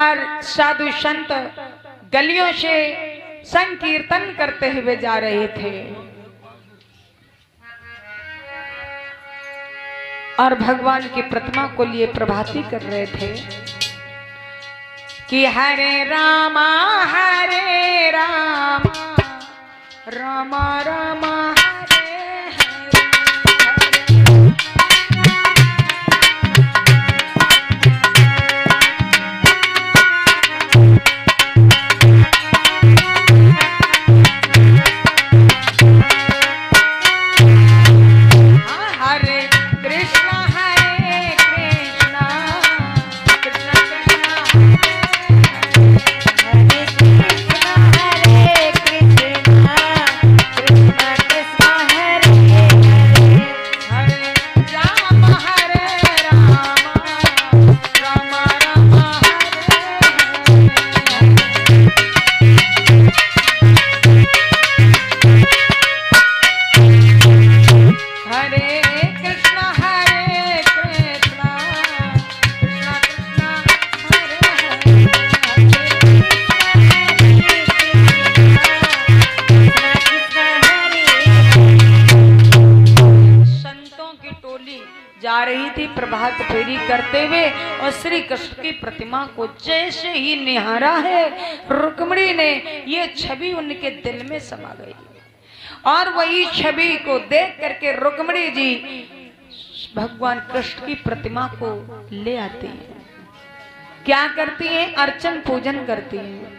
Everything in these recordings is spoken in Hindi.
और साधु संत गलियों से संकीर्तन करते हुए जा रहे थे और भगवान की प्रतिमा को लिए प्रभाती कर रहे थे कि हरे राम राम राम जा रही थी प्रभात फेरी करते हुए और श्री कृष्ण की प्रतिमा को जैसे ही निहारा है रुक्मिणी ने ये छवि उनके दिल में समा गई और वही छवि को देख करके रुक्मिणी जी भगवान कृष्ण की प्रतिमा को ले आती है। क्या करती हैं? अर्चन पूजन करती हैं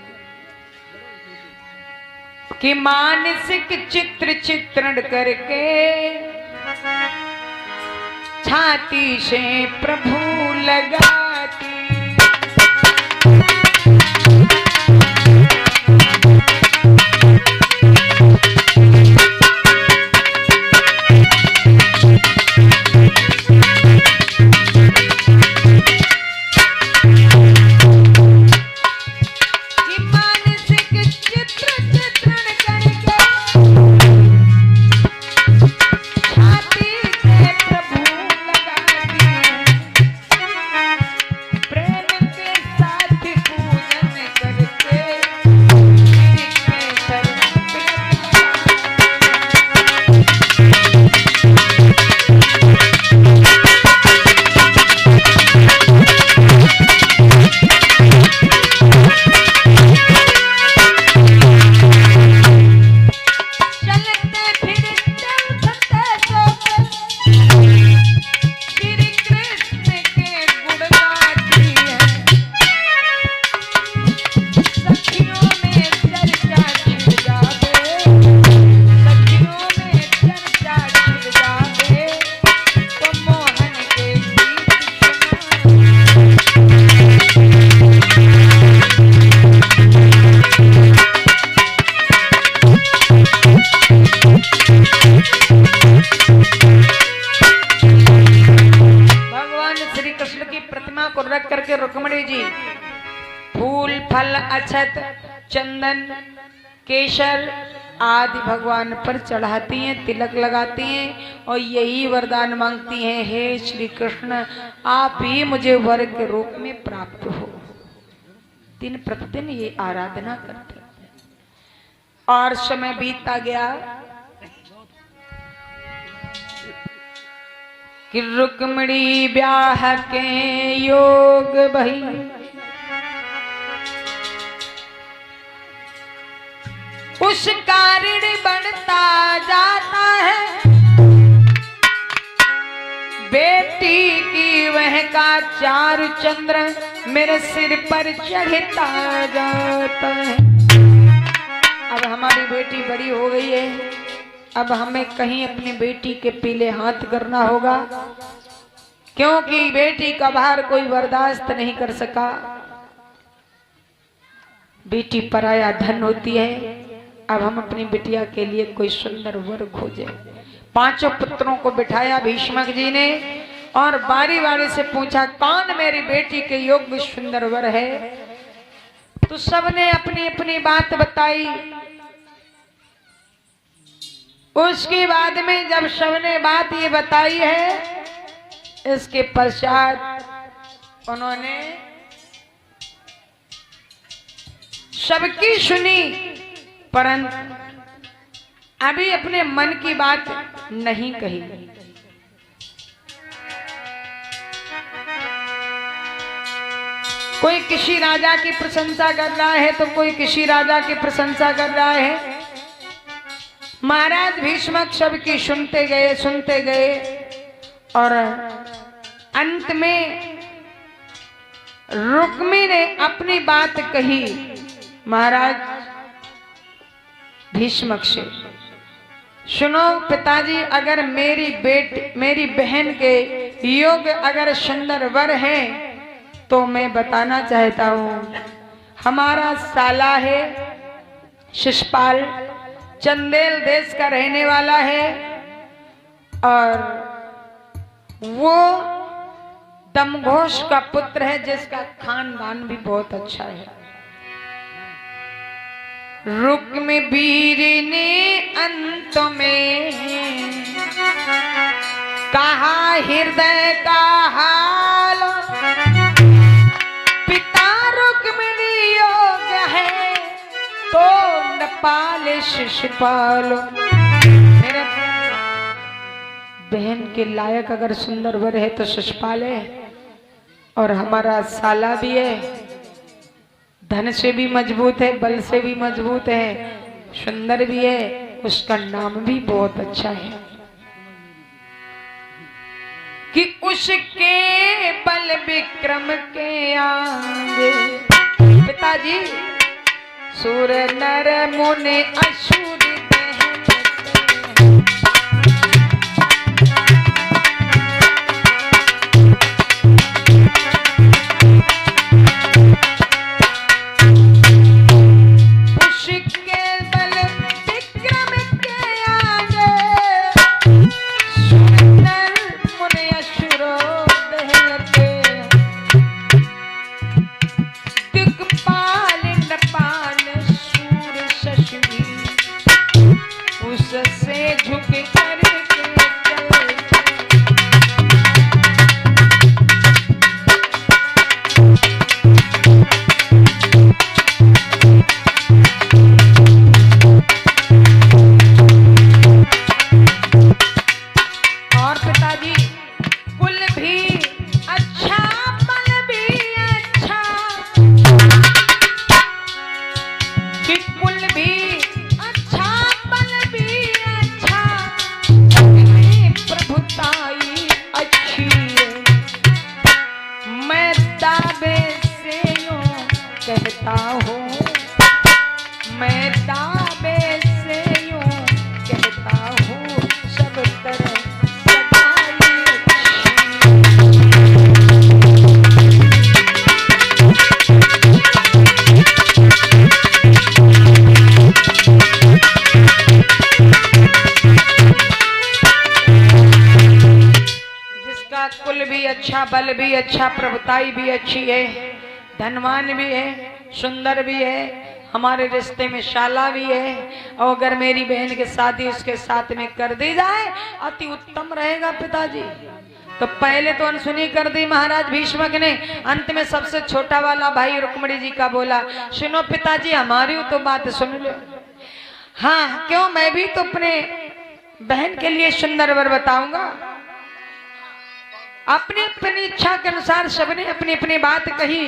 कि मानसिक चित्र चित्रण करके छाती से प्रभु लगाती रुक्मिणी जी फूल फल अक्षत चंदन केसर आदि भगवान पर चढ़ाती हैं, तिलक लगाती हैं और यही वरदान मांगती हैं, हे श्री कृष्ण आप ही मुझे वर के रूप में प्राप्त हो। दिन प्रतिदिन ये आराधना करते और समय बीतता गया कि रुक्मिणी ब्याह के योग भई उस कारण बढ़ता जाता है, बेटी की वह का चारु चंद्र मेरे सिर पर चढ़ता जाता है। अब हमारी बेटी बड़ी हो गई है, अब हमें कहीं अपनी बेटी के पीले हाथ करना होगा, क्योंकि बेटी का भार कोई बर्दाश्त नहीं कर सका। बेटी पराया धन होती है। अब हम अपनी बिटिया के लिए कोई सुंदर वर खोजे। पांचों पुत्रों को बिठाया भीष्मक जी ने और बारी बारी से पूछा कौन मेरी बेटी के योग्य सुंदर वर है। तो सबने अपनी अपनी बात बताई। उसके बाद में जब सबने बात ये बताई है, इसके पश्चात उन्होंने सबकी सुनी, परंतु अभी अपने मन की बात नहीं कही। कोई किसी राजा की प्रशंसा कर रहा है तो कोई किसी राजा की प्रशंसा कर रहा है। महाराज भीष्मक सबकी सुनते गए और अंत में रुक्मी ने अपनी बात कही महाराज भीष्मक से, सुनो पिताजी, अगर मेरी बहन के योग्य अगर सुंदर वर है तो मैं बताना चाहता हूँ। हमारा साला है शिशुपाल, चंदेल देश का रहने वाला है और वो दमघोष का पुत्र है जिसका खानदान भी बहुत अच्छा है। रुक्म वीर ने अंत में कहा हृदय का हाल, पिता रुक्मिणी योग्य है तो न पाले शिशुपाल। मेरे बहन के लायक अगर सुंदर वर है तो शिशुपाल है, और हमारा साला भी है, धन से भी मजबूत है, बल से भी मजबूत है, सुंदर भी है, उसका नाम भी बहुत अच्छा है कि उसके बल विक्रम के आगे पिताजी सुर नर मुनि असुर कुल भी अच्छा, बल भी अच्छा, प्रभुताई भी अच्छी है, धनवान भी है, सुंदर भी है, हमारे रिश्ते में शाला भी है, और अगर मेरी बहन की शादी उसके साथ में कर दी जाए अति उत्तम रहेगा पिताजी। तो पहले तो अनसुनी कर दी महाराज भीष्मक ने, अंत में सबसे छोटा वाला भाई रुक्मिणी जी का बोला, सुनो पिताजी हमारी तो बात सुन लो। हाँ क्यों, मैं भी तो अपने बहन के लिए सुंदर वर बताऊंगा। अपनी अपनी इच्छा के अनुसार सबने अपनी अपनी बात कही।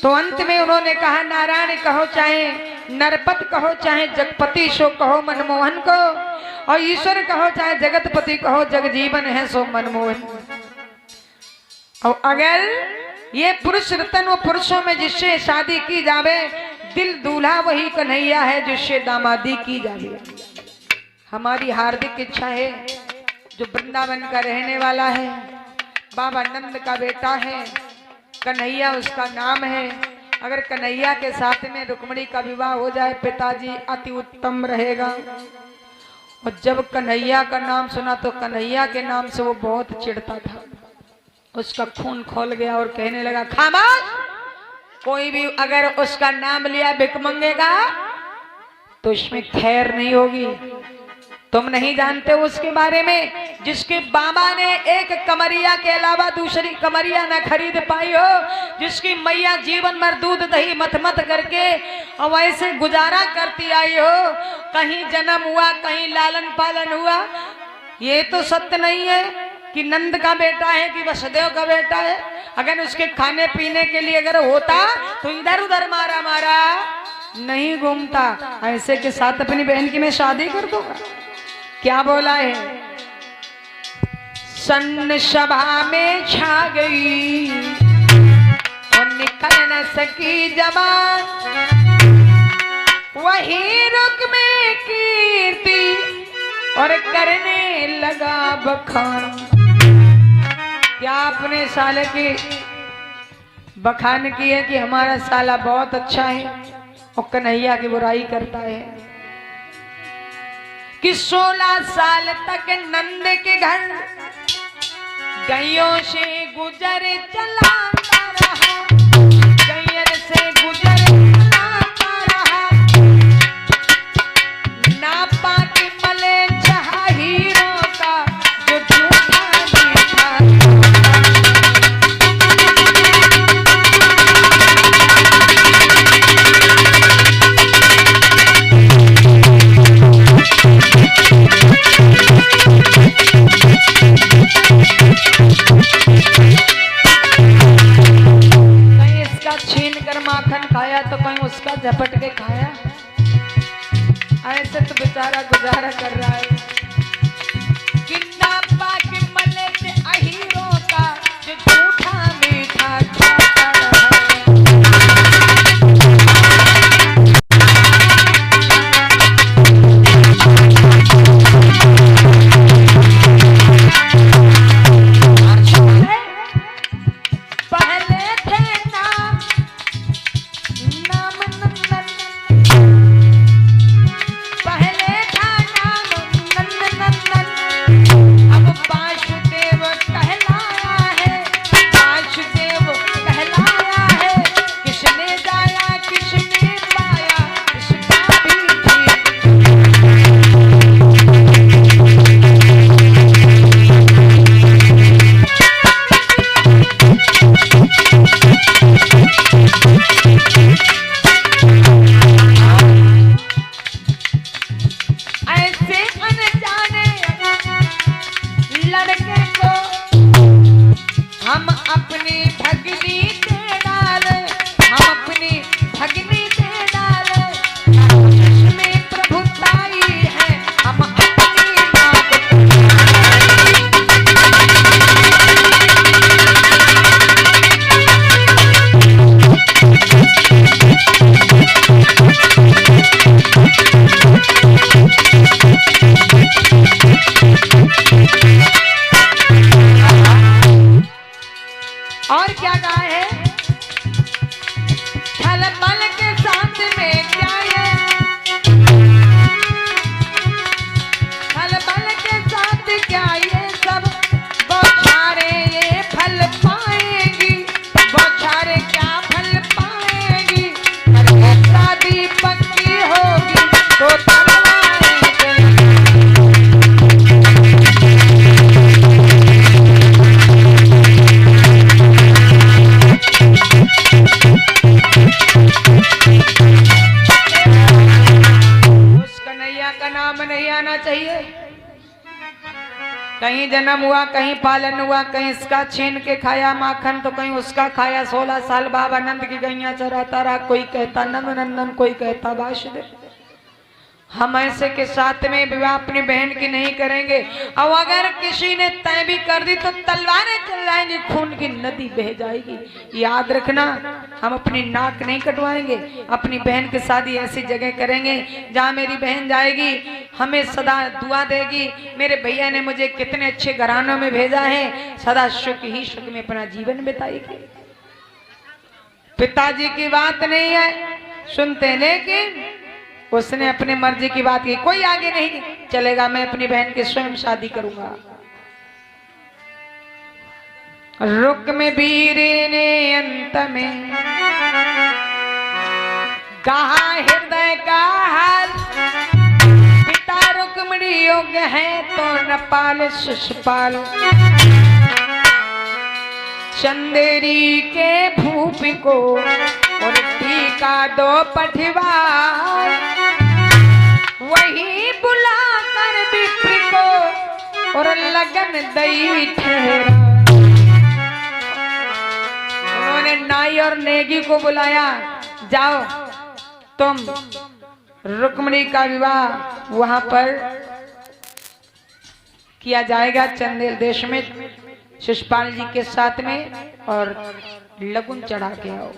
तो अंत में उन्होंने कहा, नारायण कहो चाहे नरपत कहो, चाहे जगपति सो कहो मनमोहन को, और ईश्वर कहो चाहे जगतपति कहो, जगजीवन है सो मनमोहन। और अगर ये पुरुष रतन वो पुरुषों में जिससे शादी की जावे, दिल दूल्हा वही कन्हैया है जिससे दामादी की जावे। हमारी हार्दिक इच्छा है, जो वृंदावन का रहने वाला है, बाबा नंद का बेटा है, कन्हैया उसका नाम है, अगर कन्हैया के साथ में रुक्मिणी का विवाह हो जाए पिताजी अति उत्तम रहेगा। और जब कन्हैया का नाम सुना तो कन्हैया के नाम से वो बहुत चिढ़ता था, उसका खून खोल गया और कहने लगा, खामोश, कोई भी अगर उसका नाम लिया भिख मंगेगा तो इसमें खैर नहीं होगी। तुम नहीं जानते उसके बारे में, जिसके बाबा ने एक कमरिया के अलावा दूसरी कमरिया न खरीद पाई हो, जिसकी मैया जीवन भर दूध दही मत मत करके और वैसे गुजारा करती आई हो, कहीं जन्म हुआ कहीं लालन पालन हुआ। ये तो सत्य नहीं है कि नंद का बेटा है कि वसुदेव का बेटा है। अगर उसके खाने पीने के लिए अगर होता तो इधर उधर मारा मारा नहीं घूमता। ऐसे के साथ अपनी बहन की मैं शादी कर दूंगा। क्या बोला है? सन सभा में छा गई और निकल न सकी जबान, वही रुक में कीर्ति और करने लगा बखान। क्या अपने साले की बखान की है कि हमारा साला बहुत अच्छा है और कन्हैया की बुराई करता है कि 16 साल तक नंद के घर गैयों से गुजर चलाता रहा, गैयर से गुजर चलाता रहा, नापा के मले जहा हीरो का जो झूठा मीठा। कहीं इसका छीन कर माखन खाया तो कहीं उसका झपट के खाया। ऐसे तो बेचारा गुजारा कर रहा है कि नापा के मले से अहीरों का जो झूठा मीठा खाता रहा। और क्या कहा है? छल बल के साथ में क्या है? छल बल के साथ क्या ये सब बौछारे ये फल पाएंगी, बौछारे क्या फल पाएंगी, अरे शादी पक्की होगी तो नहीं आना चाहिए। कहीं जन्म हुआ कहीं पालन हुआ, कहीं इसका छीन के खाया माखन तो कहीं उसका खाया। 16 साल बाबा नंद की गैया चराता रहा, कोई कहता नंद नंदन, कोई कहता वासुदेव। हम ऐसे के साथ में विवाह अपनी बहन की नहीं करेंगे। और अगर किसी ने तय भी कर दी तो तलवारें चल जाएंगी, खून की नदी बह जाएगी। याद रखना, हम अपनी नाक नहीं कटवाएंगे। अपनी बहन की शादी ऐसी जगह करेंगे जहाँ मेरी बहन जाएगी हमें सदा दुआ देगी। मेरे भैया ने मुझे कितने अच्छे घरानों में भेजा है, सदा सुख ही सुख में अपना जीवन बिताएगी। पिताजी की बात नहीं है सुनते, लेकिन उसने अपने मर्जी की बात की, कोई आगे नहीं चलेगा, मैं अपनी बहन की स्वयं शादी करूंगा। रुक में वीरे ने अंत में कहा हृदय का हाल, पिता रुक रुक्मिणी योग्य है तो न पाल शिशुपाल। चंदेरी के भूपि को और टीका दो पठवार, वही बुला कर विप्र को और लगन दई ठहरा। उन्होंने नाई और नेगी को बुलाया, जाओ तुम रुक्मिणी का विवाह वहां पर किया जाएगा चंदेल देश में शिशुपाल जी के साथ में, और लगुन चढ़ा के आओ।